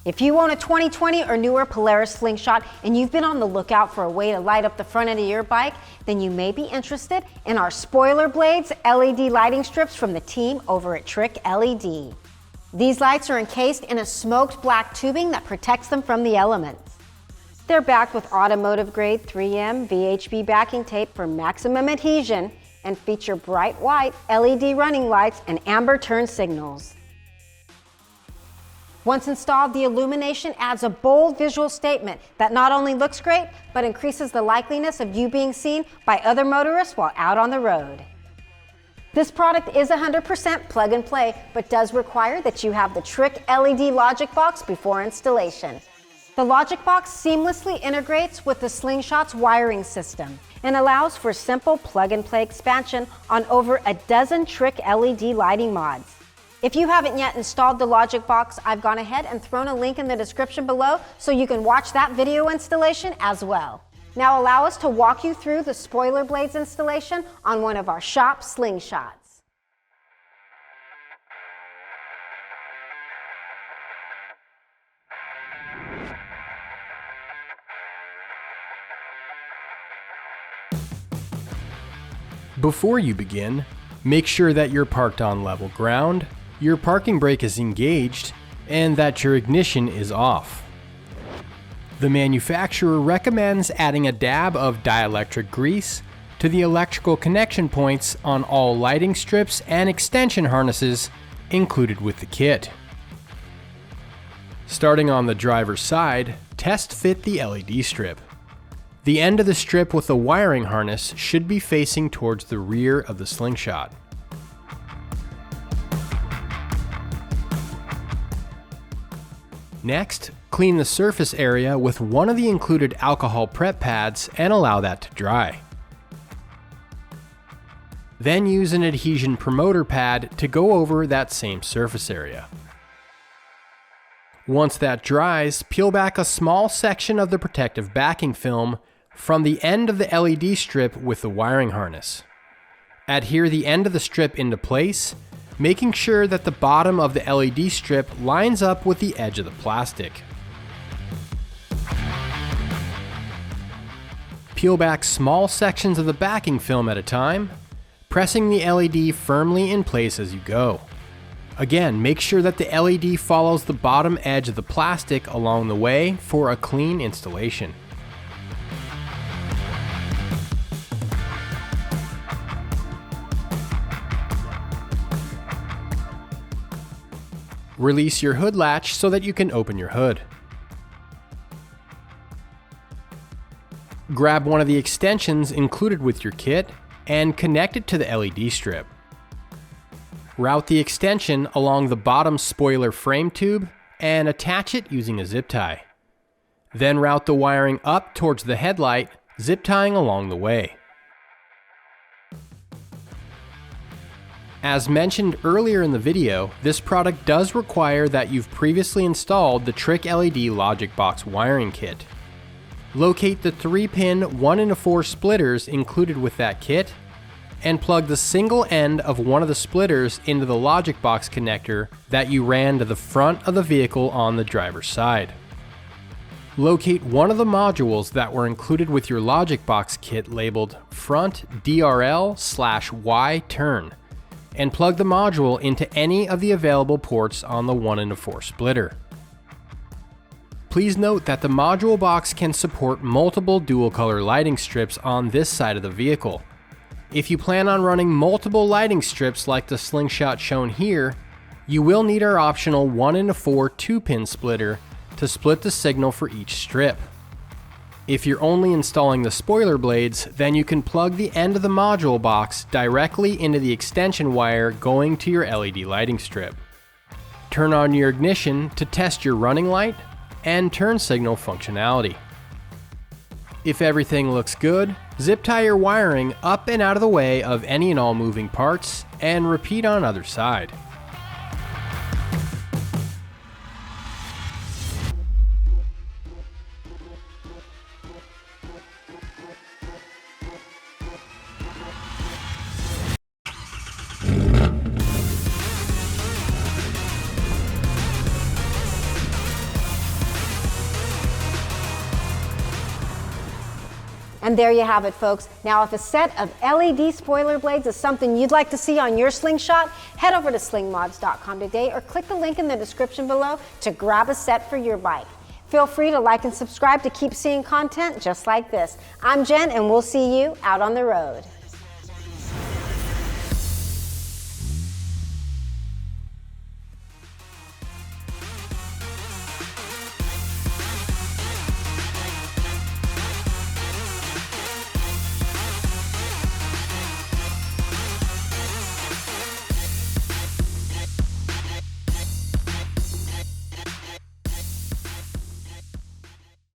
If you own a 2020 or newer Polaris Slingshot and you've been on the lookout for a way to light up the front end of your bike, then you may be interested in our SpoilerBladez LED lighting strips from the team over at TricLED. These lights are encased in a smoked black tubing that protects them from the elements. They're backed with automotive-grade 3M VHB backing tape for maximum adhesion and feature bright white LED running lights and amber turn signals. Once installed, the illumination adds a bold visual statement that not only looks great, but increases the likeliness of you being seen by other motorists while out on the road. This product is 100% plug and play, but does require that you have the TricLED Logic Box before installation. The Logic Box seamlessly integrates with the Slingshot's wiring system and allows for simple plug and play expansion on over a dozen TricLED lighting mods. If you haven't yet installed the Logic Box, I've gone ahead and thrown a link in the description below so you can watch that video installation as well. Now allow us to walk you through the SpoilerBladez installation on one of our shop Slingshots. Before you begin, make sure that you're parked on level ground, your parking brake is engaged, and that your ignition is off. The manufacturer recommends adding a dab of dielectric grease to the electrical connection points on all lighting strips and extension harnesses included with the kit. Starting on the driver's side, test fit the LED strip. The end of the strip with the wiring harness should be facing towards the rear of the Slingshot. Next, clean the surface area with one of the included alcohol prep pads and allow that to dry. Then use an adhesion promoter pad to go over that same surface area. Once that dries, peel back a small section of the protective backing film from the end of the LED strip with the wiring harness. Adhere the end of the strip into place, making sure that the bottom of the LED strip lines up with the edge of the plastic. Peel back small sections of the backing film at a time, pressing the LED firmly in place as you go. Again, make sure that the LED follows the bottom edge of the plastic along the way for a clean installation. Release your hood latch so that you can open your hood. Grab one of the extensions included with your kit and connect it to the LED strip. Route the extension along the bottom spoiler frame tube and attach it using a zip tie. Then route the wiring up towards the headlight, zip tying along the way. As mentioned earlier in the video, this product does require that you've previously installed the TricLED Logic Box wiring kit. Locate the 3-pin 1-4 splitters included with that kit, and plug the single end of one of the splitters into the Logic Box connector that you ran to the front of the vehicle on the driver's side. Locate one of the modules that were included with your Logic Box kit labeled Front DRL/Y Turn, and plug the module into any of the available ports on the 1-4 splitter. Please note that the module box can support multiple dual color lighting strips on this side of the vehicle. If you plan on running multiple lighting strips like the Slingshot shown here, you will need our optional 1-4 2-pin splitter to split the signal for each strip. If you're only installing the SpoilerBladez, then you can plug the end of the module box directly into the extension wire going to your LED lighting strip. Turn on your ignition to test your running light and turn signal functionality. If everything looks good, zip tie your wiring up and out of the way of any and all moving parts and repeat on other side. And there you have it, folks. Now, if a set of LED spoiler blades is something you'd like to see on your Slingshot, head over to slingmods.com today or click the link in the description below to grab a set for your bike. Feel free to like and subscribe to keep seeing content just like this. I'm Jen, and we'll see you out on the road.